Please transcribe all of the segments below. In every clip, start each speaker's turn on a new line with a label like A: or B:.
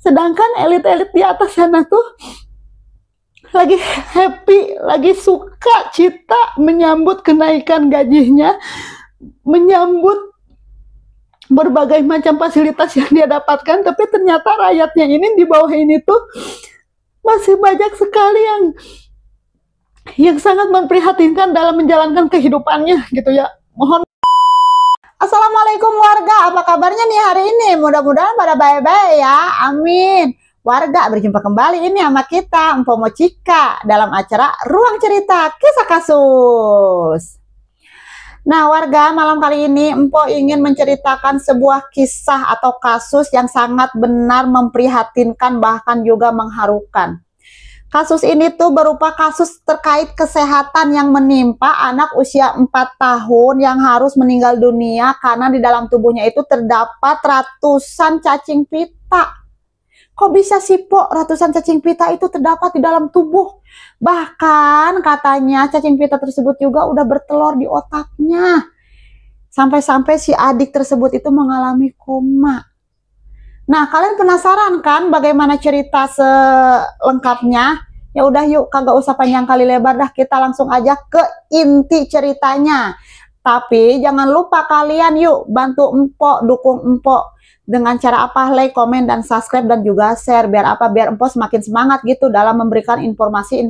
A: Sedangkan elit-elit di atas sana tuh lagi happy, lagi suka cita menyambut kenaikan gajinya, menyambut berbagai macam fasilitas yang dia dapatkan. Tapi ternyata rakyatnya ini di bawah ini tuh masih banyak sekali yang sangat memprihatinkan dalam menjalankan kehidupannya gitu ya. Mohon. Assalamualaikum warga, apa kabarnya nih hari ini? Mudah-mudahan pada baik-baik ya, amin. Warga, berjumpa kembali ini sama kita, Empo Mochika, dalam acara Ruang Cerita Kisah Kasus. Nah warga, malam kali ini Empo ingin menceritakan sebuah kisah atau kasus yang sangat benar memprihatinkan, bahkan juga mengharukan. Kasus ini tuh berupa kasus terkait kesehatan yang menimpa anak usia 4 tahun yang harus meninggal dunia karena di dalam tubuhnya itu terdapat ratusan cacing pita. Kok bisa sih Po ratusan cacing pita itu terdapat di dalam tubuh? Bahkan katanya cacing pita tersebut juga udah bertelur di otaknya. Sampai-sampai si adik tersebut itu mengalami koma. Nah, kalian penasaran kan bagaimana cerita selengkapnya? Ya udah yuk, kagak usah panjang kali lebar dah, kita langsung aja ke inti ceritanya. Tapi jangan lupa kalian yuk bantu Empo, dukung Empo dengan cara apa? Like, komen, dan subscribe, dan juga share. Biar apa? Biar Empo semakin semangat gitu dalam memberikan informasi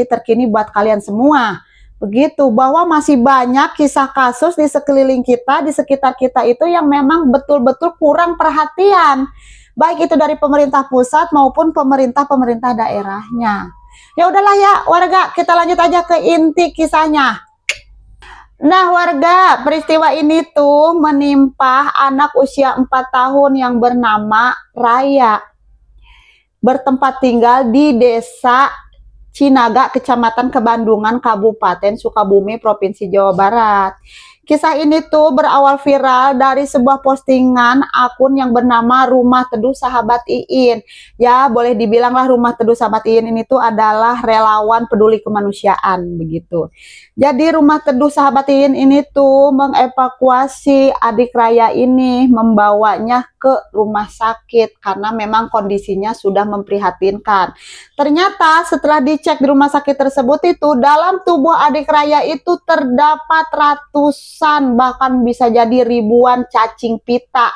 A: terkini buat kalian semua. Begitu, bahwa masih banyak kisah kasus di sekeliling kita, di sekitar kita itu yang memang betul-betul kurang perhatian. Baik itu dari pemerintah pusat maupun pemerintah daerahnya. Ya udahlah ya warga, kita lanjut aja ke inti kisahnya. Nah warga, peristiwa ini tuh menimpa anak usia 4 tahun yang bernama Raya. Bertempat tinggal di desa Cinaga, Kecamatan Kebandungan, Kabupaten Sukabumi, Provinsi Jawa Barat. Kisah ini tuh berawal viral dari sebuah postingan akun yang bernama Rumah Teduh Sahabat Iin. Ya, boleh dibilanglah Rumah Teduh Sahabat Iin ini tuh adalah relawan peduli kemanusiaan begitu. Jadi Rumah Teduh Sahabat Iin ini tuh mengevakuasi adik Raya ini, membawanya ke rumah sakit karena memang kondisinya sudah memprihatinkan. Ternyata setelah dicek di rumah sakit tersebut itu dalam tubuh adik Raya itu terdapat ratusan, bahkan bisa jadi ribuan cacing pita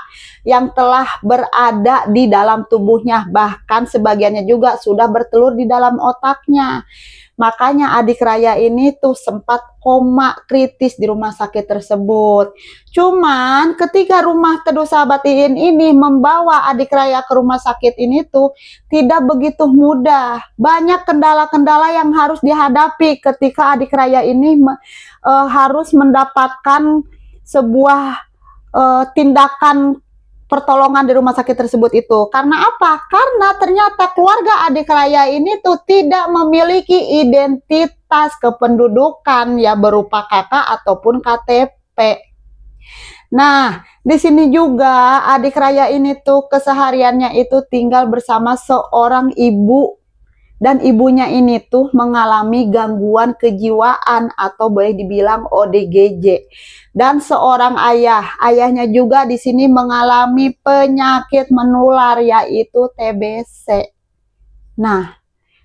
A: yang telah berada di dalam tubuhnya, bahkan sebagiannya juga sudah bertelur di dalam otaknya. Makanya adik Raya ini tuh sempat koma kritis di rumah sakit tersebut. Cuman ketika Rumah Teduh Sahabat Iin ini membawa adik Raya ke rumah sakit ini tuh tidak begitu mudah. Banyak kendala-kendala yang harus dihadapi ketika adik Raya ini harus mendapatkan sebuah tindakan pertolongan di rumah sakit tersebut itu. Karena apa? Karena ternyata keluarga adik Raya ini tuh tidak memiliki identitas kependudukan ya berupa KK ataupun KTP. Nah, di sini juga adik Raya ini tuh kesehariannya itu tinggal bersama seorang ibu, dan ibunya ini tuh mengalami gangguan kejiwaan atau boleh dibilang ODGJ. Dan seorang ayahnya juga di sini mengalami penyakit menular yaitu TBC. Nah,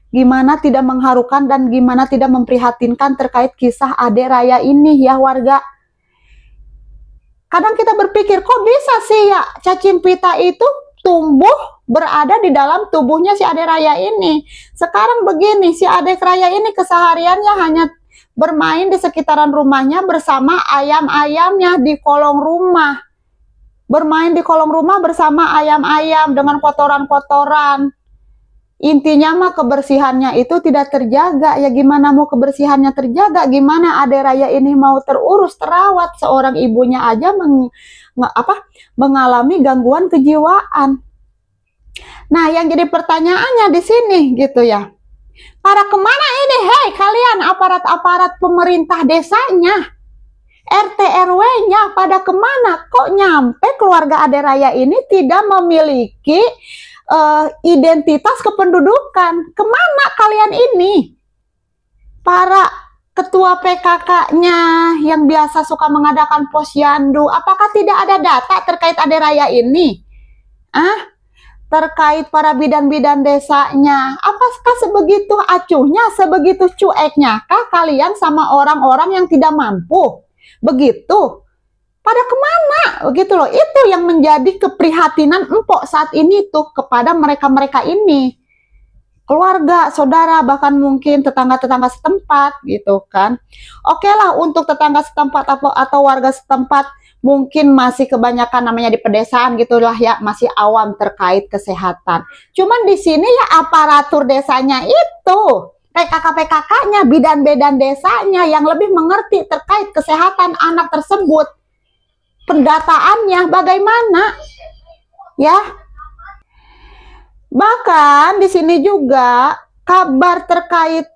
A: gimana tidak mengharukan dan gimana tidak memprihatinkan terkait kisah adik Raya ini ya warga. Kadang kita berpikir kok bisa sih ya cacing pita itu tumbuh berada di dalam tubuhnya si adik Raya ini. Sekarang begini, si adik Raya ini kesehariannya hanya bermain di sekitaran rumahnya bersama ayam-ayamnya di kolong rumah. Bermain di kolong rumah bersama ayam-ayam dengan kotoran-kotoran. Intinya mah kebersihannya itu tidak terjaga. Ya gimana mau kebersihannya terjaga? Gimana adik Raya ini mau terurus, terawat? Seorang ibunya aja mengalami gangguan kejiwaan. Nah, yang jadi pertanyaannya di sini gitu ya. Para kemana ini? Hei kalian aparat-aparat pemerintah desanya, RT RW-nya pada kemana? Kok nyampe keluarga adik Raya ini tidak memiliki identitas kependudukan? Kemana kalian ini? Para ketua PKK-nya yang biasa suka mengadakan posyandu, apakah tidak ada data terkait adik Raya ini? terkait para bidan-bidan desanya. Apakah sebegitu acuhnya, sebegitu cueknya kah kalian sama orang-orang yang tidak mampu? Begitu. Pada kemana? Begitu loh. Itu yang menjadi keprihatinan empok saat ini tuh kepada mereka-mereka ini. Keluarga, saudara, bahkan mungkin tetangga-tetangga setempat gitu kan. Oke lah, untuk tetangga setempat atau warga setempat mungkin masih kebanyakan namanya di pedesaan gitulah ya, masih awam terkait kesehatan. Cuman di sini ya aparatur desanya itu, PKK-PKK-nya, bidan-bidan desanya yang lebih mengerti terkait kesehatan anak tersebut. Pendataannya bagaimana? Ya. Bahkan di sini juga kabar terkait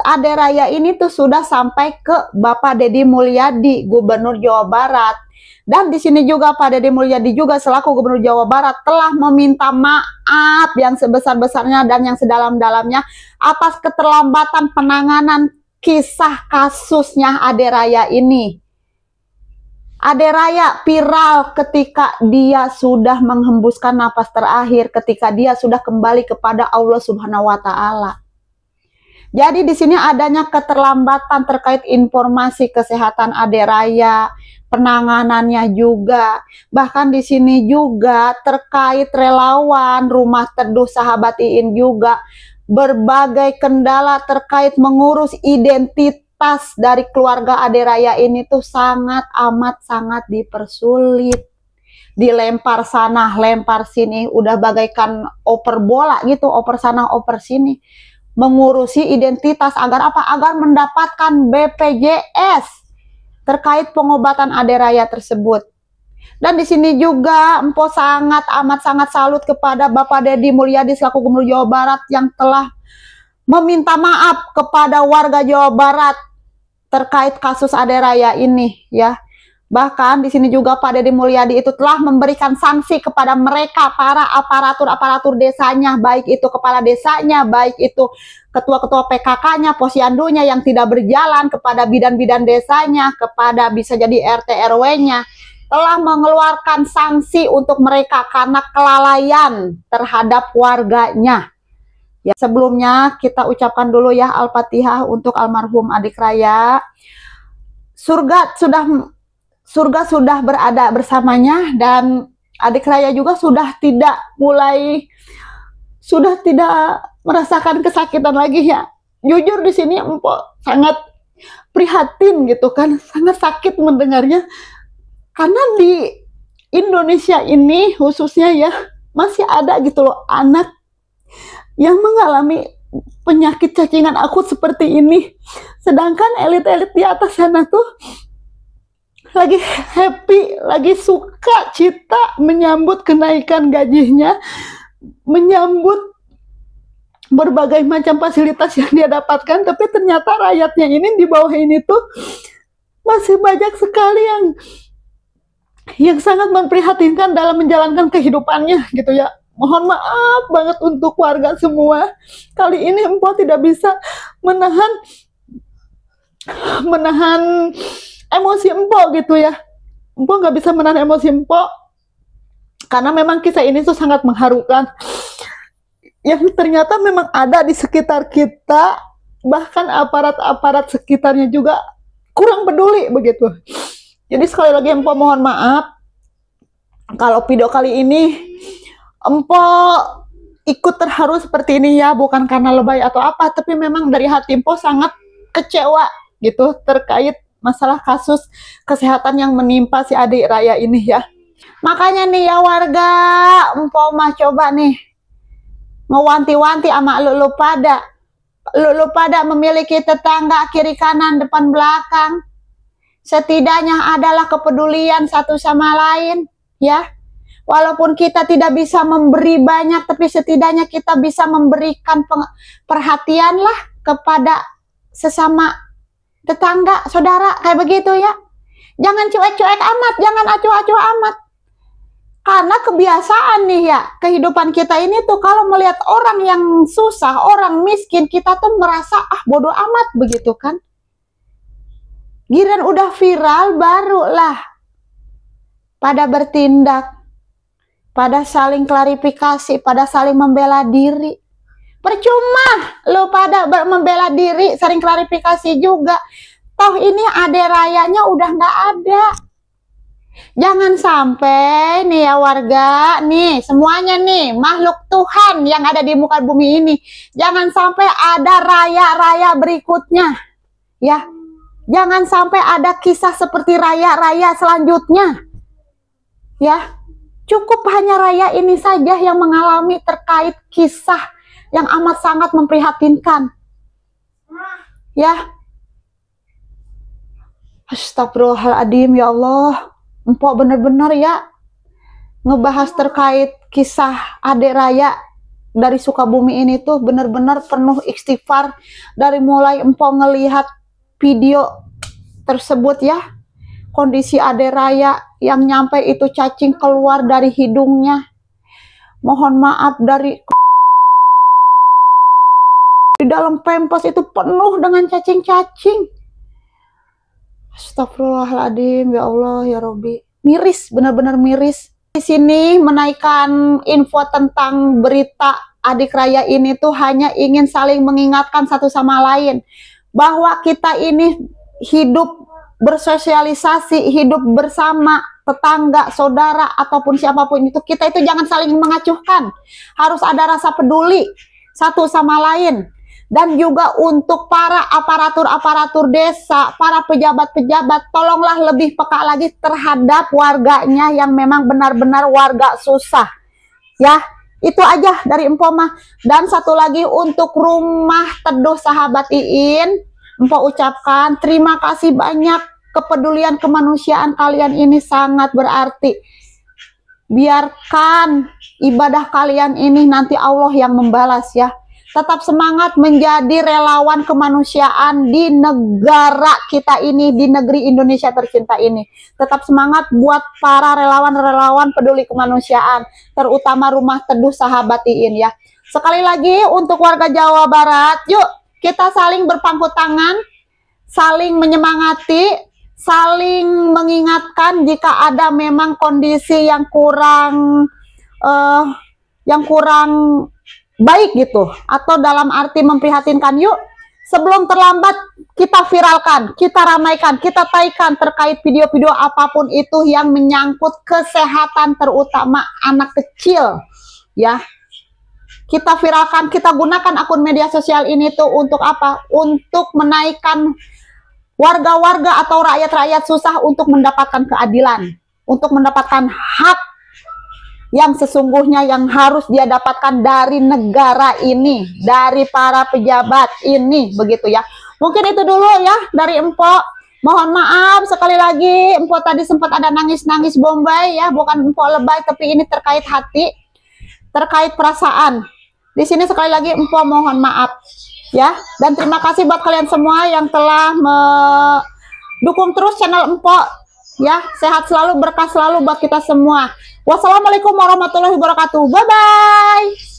A: Ade Raya ini tuh sudah sampai ke Bapak Deddy Mulyadi, Gubernur Jawa Barat. Dan di sini juga Pak Deddy Mulyadi juga selaku Gubernur Jawa Barat telah meminta maaf yang sebesar-besarnya dan yang sedalam-dalamnya atas keterlambatan penanganan kisah kasusnya Ade Raya ini. Ade Raya viral ketika dia sudah menghembuskan napas terakhir, ketika dia sudah kembali kepada Allah Subhanahu wa Ta'ala. Jadi di sini adanya keterlambatan terkait informasi kesehatan Ade Raya, penanganannya juga. Bahkan di sini juga terkait relawan Rumah Teduh Sahabat Iin juga berbagai kendala terkait mengurus identitas dari keluarga Ade Raya ini tuh sangat dipersulit. Dilempar sana, lempar sini, udah bagaikan oper bola gitu, oper sana, oper sini. Mengurusi identitas agar apa? Agar mendapatkan BPJS terkait pengobatan Ade Raya tersebut. Dan di sini juga Empo sangat salut kepada Bapak Deddy Mulyadi selaku Gubernur Jawa Barat yang telah meminta maaf kepada warga Jawa Barat terkait kasus Ade Raya ini ya. Bahkan di sini juga Pak Deddy Mulyadi itu telah memberikan sanksi kepada mereka para aparatur desanya, baik itu kepala desanya, baik itu ketua-ketua PKK-nya, posyandunya yang tidak berjalan, kepada bidan-bidan desanya, kepada bisa jadi RT RW-nya, telah mengeluarkan sanksi untuk mereka karena kelalaian terhadap warganya. Ya, sebelumnya kita ucapkan dulu ya Al-Fatihah untuk almarhum Adik Raya. Surga sudah berada bersamanya, dan Adik Raya juga sudah tidak merasakan kesakitan lagi ya. Jujur di sini Empok sangat prihatin gitu kan, sangat sakit mendengarnya. Karena di Indonesia ini khususnya ya masih ada gitu loh anak yang mengalami penyakit cacingan akut seperti ini. Sedangkan elit-elit di atas sana tuh lagi happy, lagi suka cita menyambut kenaikan gajinya, menyambut berbagai macam fasilitas yang dia dapatkan. Tapi ternyata rakyatnya ini di bawah ini tuh masih banyak sekali yang sangat memprihatinkan dalam menjalankan kehidupannya gitu ya. Mohon maaf banget untuk warga semua. Kali ini Empok tidak bisa menahan emosi Empok gitu ya. Empok nggak bisa menahan emosi Empok karena memang kisah ini tuh sangat mengharukan. Yang ternyata memang ada di sekitar kita, bahkan aparat-aparat sekitarnya juga kurang peduli begitu. Jadi sekali lagi Empok mohon maaf kalau video kali ini Empok ikut terharu seperti ini ya, bukan karena lebay atau apa, tapi memang dari hati Empok sangat kecewa gitu terkait masalah kasus kesehatan yang menimpa si Adik Raya ini ya. Makanya nih ya warga, Empok mah coba nih ngewanti-wanti sama lu pada memiliki tetangga kiri kanan depan belakang. Setidaknya adalah kepedulian satu sama lain ya. Walaupun kita tidak bisa memberi banyak, tapi setidaknya kita bisa memberikan perhatian lah kepada sesama tetangga, saudara, kayak begitu ya. Jangan cuek-cuek amat, jangan acuh-acuh amat. Karena kebiasaan nih ya, kehidupan kita ini tuh kalau melihat orang yang susah, orang miskin, kita tuh merasa bodoh amat begitu kan. Giliran udah viral barulah pada bertindak, pada saling klarifikasi, pada saling membela diri. Percuma lu pada membela diri, sering klarifikasi juga. Toh ini ade rayanya udah nggak ada. Jangan sampai nih ya warga, nih semuanya nih makhluk Tuhan yang ada di muka bumi ini, jangan sampai ada raya-raya berikutnya, ya. Jangan sampai ada kisah seperti raya-raya selanjutnya, ya. Cukup hanya raya ini saja yang mengalami terkait kisah yang amat sangat memprihatinkan, ya. Astagfirullahaladzim, ya Allah. Empok bener-bener ya ngebahas terkait kisah adik Raya dari Sukabumi ini tuh bener-bener penuh istighfar. Dari mulai empok ngelihat video tersebut ya, kondisi adik Raya yang nyampe itu cacing keluar dari hidungnya, mohon maaf, dari di dalam pempes itu penuh dengan cacing-cacing. Astagfirullahaladzim, ya Allah, ya Robbi. Miris, benar-benar miris. Di sini menaikkan info tentang berita adik Raya ini tuh hanya ingin saling mengingatkan satu sama lain bahwa kita ini hidup bersosialisasi, hidup bersama tetangga, saudara, ataupun siapapun itu, kita itu jangan saling mengacuhkan. Harus ada rasa peduli satu sama lain. Dan juga untuk para aparatur-aparatur desa, para pejabat-pejabat, tolonglah lebih peka lagi terhadap warganya yang memang benar-benar warga susah. Ya, itu aja dari Empok mah. Dan satu lagi untuk Rumah Teduh Sahabat Iin, Empok ucapkan terima kasih banyak, kepedulian kemanusiaan kalian ini sangat berarti. Biarkan ibadah kalian ini nanti Allah yang membalas ya. Tetap semangat menjadi relawan kemanusiaan di negara kita ini, di negeri Indonesia tercinta ini. Tetap semangat buat para relawan-relawan peduli kemanusiaan, terutama Rumah Teduh Sahabat Iin ya. Sekali lagi untuk warga Jawa Barat, yuk kita saling berpangku tangan, saling menyemangati, saling mengingatkan jika ada memang kondisi yang kurang baik gitu, atau dalam arti memprihatinkan. Yuk sebelum terlambat kita viralkan, kita ramaikan, kita taykan terkait video-video apapun itu yang menyangkut kesehatan terutama anak kecil ya. Kita viralkan, kita gunakan akun media sosial ini tuh untuk apa? Untuk menaikkan warga-warga atau rakyat-rakyat susah untuk mendapatkan keadilan, untuk mendapatkan hak yang sesungguhnya yang harus dia dapatkan dari negara ini, dari para pejabat ini, begitu ya. Mungkin itu dulu ya dari Empok. Mohon maaf sekali lagi, Empok tadi sempat ada nangis-nangis Bombay ya, bukan Empok lebay, tapi ini terkait hati, terkait perasaan. Di sini sekali lagi Empok mohon maaf ya. Dan terima kasih buat kalian semua yang telah mendukung terus channel Empok ya. Sehat selalu, berkah selalu buat kita semua. Wassalamualaikum warahmatullahi wabarakatuh. Bye bye.